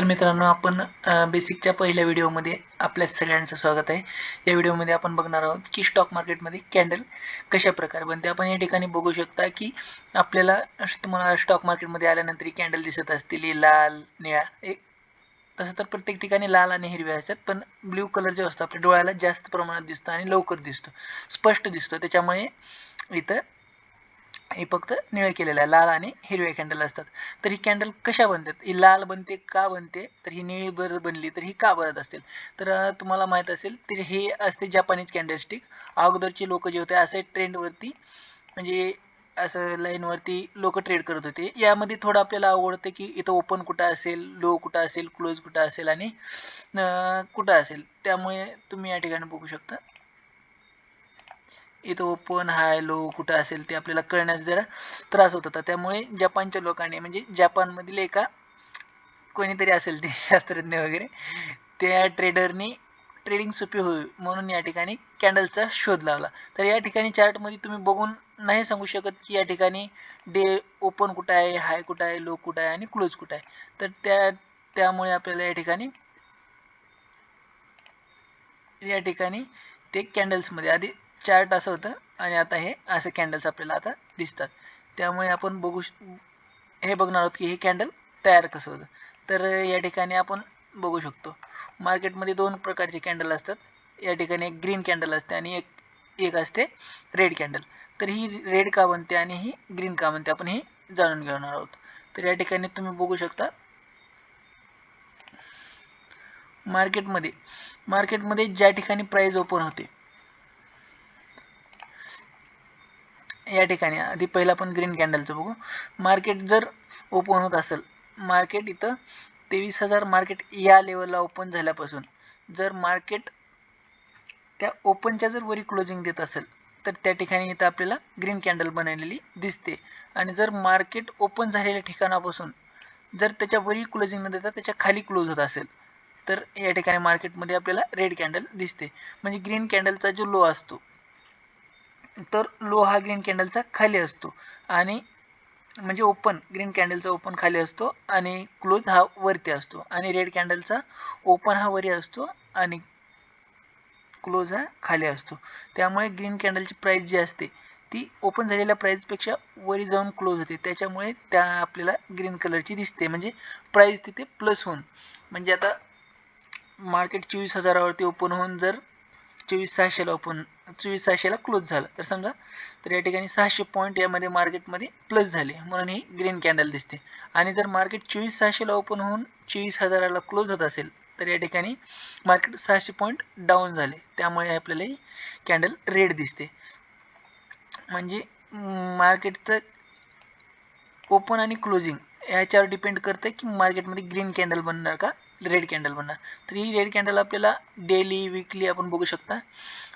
तर मित्रांनो, आपण बेसिकच्या पहिल्या व्हिडिओमध्ये आपल्या सगळ्यांचं स्वागत आहे. या व्हिडिओमध्ये आपण बघणार आहोत की स्टॉक मार्केटमध्ये कॅन्डल कशा प्रकारे बनते. आपण या ठिकाणी बघू शकता की आपल्याला तुम्हाला स्टॉक मार्केटमध्ये आल्यानंतर ही कॅन्डल दिसत असतील, लाल, निळ्या. तसं तर प्रत्येक ठिकाणी लाल आणि हिरव्या असतात, पण ब्ल्यू कलर जो असतो आपल्या डोळ्याला जास्त प्रमाणात दिसतो आणि लवकर दिसतो, स्पष्ट दिसतो. त्याच्यामुळे इथं हे फक्त निळे केलेलं आहे, लाल आणि हिरवे कॅन्डल असतात. तर ही कॅन्डल कशा बनतात, ही लाल बनते का बनते, तर ही निळी बनली तर ही का बनत असेल. तर तुम्हाला माहीत असेल तर हे असते जापानीज कॅन्डलस्टिक. अगोदरचे लोक जे होते असे ट्रेंडवरती, म्हणजे असं लाईनवरती लोक ट्रेड करत होते. यामध्ये थोडं आपल्याला आवडतं की इथं ओपन कुठं असेल, लो कुठं असेल, क्लोज कुठं असेल आणि कुठं असेल. त्यामुळे तुम्ही या ठिकाणी बघू शकता इथं ओपन, हाय, लो कुठं असेल ते आपल्याला कळण्यास जरा त्रास होत होता. त्यामुळे जपानच्या लोकांनी, म्हणजे जपानमधील एका कोणीतरी असेल ते शास्त्रज्ञ वगैरे, त्या ट्रेडरनी ट्रेडिंग सोपी होईल म्हणून या ठिकाणी कॅन्डलचा शोध लावला. तर या ठिकाणी चार्टमध्ये तुम्ही बघून नाही सांगू शकत की या ठिकाणी डे ओपन कुठं आहे, हाय कुठं आहे, लो कुठं आहे आणि क्लोज कुठं आहे. तर त्यामुळे आपल्याला या ठिकाणी ते कॅन्डल्समध्ये आधी चार्ट असं होतं आणि आता हे असे कॅन्डल्स आपल्याला आता दिसतात. त्यामुळे आपण हे बघणार आहोत की हे कॅन्डल तयार कसं होतं. तर या ठिकाणी आपण बघू शकतो मार्केटमध्ये दोन प्रकारचे कॅन्डल असतात. या ठिकाणी एक ग्रीन कॅन्डल असते आणि एक असते रेड कॅन्डल. तर ही रेड का बनते आणि ही ग्रीन का बनते आपण हे जाणून घेणार आहोत. तर या ठिकाणी तुम्ही बघू शकता मार्केटमध्ये ज्या ठिकाणी प्राइस ओपन होते, या ठिकाणी आधी पहिला आपण ग्रीन कॅन्डलचं बघू. मार्केट जर ओपन होत असेल, मार्केट इथं 23,000 मार्केट या लेवलला ओपन झाल्यापासून जर मार्केट त्या ओपनच्या जर वरी क्लोजिंग देत असेल तर त्या ठिकाणी इथं आपल्याला ग्रीन कॅन्डल बनवलेली दिसते. आणि जर मार्केट ओपन झालेल्या ठिकाणापासून जर त्याच्या वरी क्लोजिंग न देता त्याच्या खाली क्लोज होत असेल तर या ठिकाणी मार्केटमध्ये आपल्याला रेड कॅन्डल दिसते. म्हणजे ग्रीन कॅन्डलचा जो लो असतो, तर लो हा ग्रीन कॅन्डलचा खाली असतो आणि म्हणजे ओपन ग्रीन कॅन्डलचा ओपन खाली असतो आणि क्लोज हा वरती असतो. आणि रेड कॅन्डलचा ओपन हा वरी असतो आणि क्लोज हा खाली असतो. त्यामुळे ग्रीन कॅन्डलची प्राइस जी असते ती ओपन झालेल्या प्राइसपेक्षा वरी जाऊन क्लोज होते. त्याच्यामुळे त्या आपल्याला ग्रीन कलरची दिसते, म्हणजे प्राइस तिथे प्लस होऊन, म्हणजे आता मार्केट 24,000वरती ओपन होऊन जर 24,600ला क्लोज झालं तर समजा, तर या ठिकाणी 600 पॉईंट यामध्ये मार्केटमध्ये प्लस झाले म्हणून ही ग्रीन कॅन्डल दिसते. आणि जर मार्केट 24,600ला ओपन होऊन 24,000ला क्लोज होत असेल तर या ठिकाणी मार्केट 600 पॉईंट डाऊन झाले, त्यामुळे आपल्याला ही कॅन्डल रेड दिसते. म्हणजे मार्केटचं ओपन आणि क्लोजिंग ह्याच्यावर डिपेंड करतं की मार्केटमध्ये ग्रीन कॅन्डल बनणार का रेड कॅन्डल बनणार. तर ही रेड कॅन्डल आपल्याला डेली, वीकली आपण बघू शकता.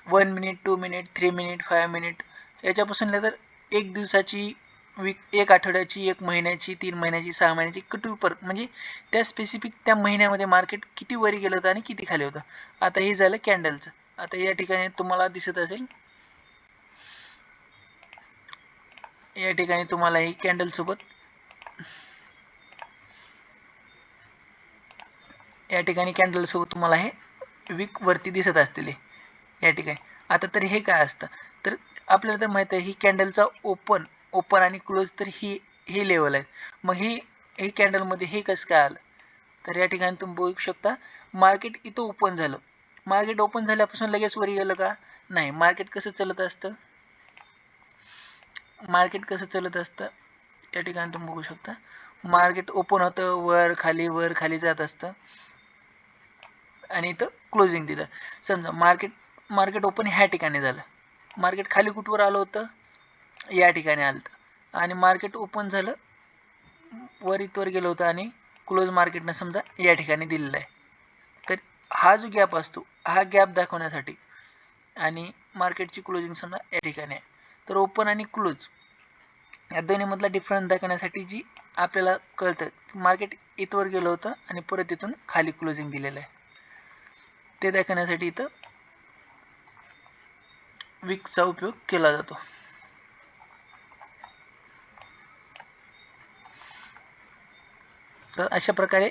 1 मिनिट, 2 मिनिट, 3 मिनिट, 5 मिनिट याच्यापासून तर एक दिवसाची, एक आठवड्याची, एक महिन्याची, 3 महिन्याची, 6 महिन्याची कटूपर, म्हणजे त्या स्पेसिफिक त्या महिन्यामध्ये मार्केट किती वरी गेलं होतं आणि किती खाली होतं. आता हे झालं कॅन्डलचं. आता या ठिकाणी तुम्हाला दिसत असेल, या ठिकाणी तुम्हाला ही कॅन्डल सोबत या ठिकाणी कॅन्डल सोबत तुम्हाला हे वीक वरती दिसत असतील या ठिकाणी. आता तर हे काय असतं, तर आपल्याला तर माहिती आहे ही कॅन्डलचा ओपन आणि क्लोज, तर ही लेवल आहे. मग ही कॅन्डलमध्ये हे कसं काय आलं, तर या ठिकाणी तुम्ही बघू शकता मार्केट इथं ओपन झालं. मार्केट ओपन झाल्यापासून लगेच वर गेलं का, नाही. मार्केट कसं चालत असतं, या ठिकाणी तुम्ही बघू शकता मार्केट ओपन होतं, वर खाली जात असतं आणि इथं क्लोजिंग दिलं. समजा मार्केट ओपन ह्या ठिकाणी झालं, मार्केट खाली कुठवर आलं होतं, या ठिकाणी आलं होतं, आणि मार्केट ओपन झालं, वर इथवर गेलं होतं आणि क्लोज मार्केटनं समजा या ठिकाणी दिलेला आहे. तर हा जो गॅप असतो, हा गॅप दाखवण्यासाठी, आणि मार्केटची क्लोजिंग समजा या ठिकाणी आहे, तर ओपन आणि क्लोज या दोन्हीमधला डिफरन्स दाखवण्यासाठी जी आपल्याला कळतं की मार्केट इथवर गेलं होतं आणि परत इथून खाली क्लोजिंग दिलेलं आहे, ते दाखवण्यासाठी इथं विकचा उपयोग केला जातो. तर अशा प्रकारे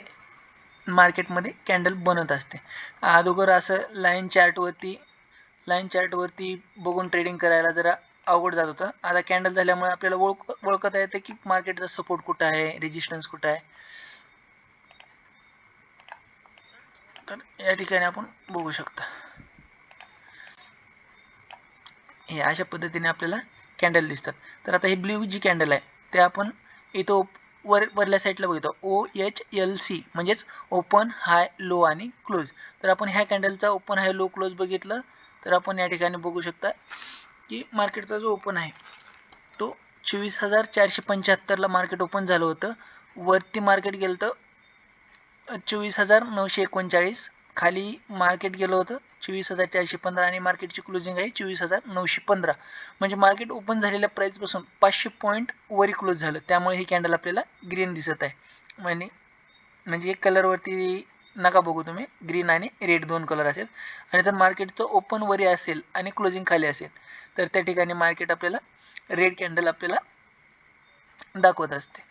मार्केटमध्ये कॅन्डल बनत असते. अगोदर असं लाईन चार्टवरती बघून ट्रेडिंग करायला जरा अवघड जात होतं. आता कॅन्डल झाल्यामुळे आपल्याला ओळखता येते की मार्केटचा सपोर्ट कुठं आहे, रेजिस्टन्स कुठं आहे. तर या ठिकाणी आपण बघू शकता, हे अशा पद्धतीने आपल्याला कॅन्डल दिसतात. तर आता हे ब्ल्यू जी कॅन्डल आहे ते आपण इथं वरल्या साईडला बघतो, OHLC म्हणजेच ओपन, हाय, लो आणि क्लोज. तर आपण ह्या कॅन्डलचा ओपन, हाय, लो, क्लोज बघितलं तर आपण या ठिकाणी बघू शकता की मार्केटचा जो ओपन आहे तो 24,475ला मार्केट ओपन झालं होतं. वरती मार्केट गेलं तर 24,939, खाली मार्केट गेलं होतं 24,415 आणि मार्केटची क्लोजिंग आहे 24,915. म्हणजे मार्केट ओपन झालेल्या प्राईसपासून 500 पॉईंट वरी क्लोज झालं. त्यामुळे ही कॅन्डल आपल्याला ग्रीन दिसत आहे. म्हणजे कलरवरती नका बघू तुम्ही, ग्रीन आणि रेड 2 कलर असेल. आणि जर मार्केटचं ओपन वरी असेल आणि क्लोजिंग खाली असेल तर त्या ठिकाणी मार्केट आपल्याला रेड कॅन्डल आपल्याला दाखवत असते.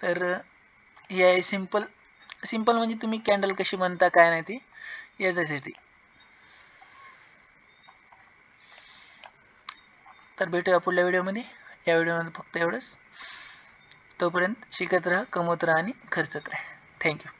तर हे आहे सिंपल म्हणजे तुम्ही कॅन्डल कशी बनता काय नाही ती याच्यासाठी. तर भेटूया पुढल्या व्हिडिओमध्ये. या व्हिडिओमध्ये फक्त एवढंच. तोपर्यंत शिकत राहा, कमवत राहा आणि खर्चत राहा. थँक्यू.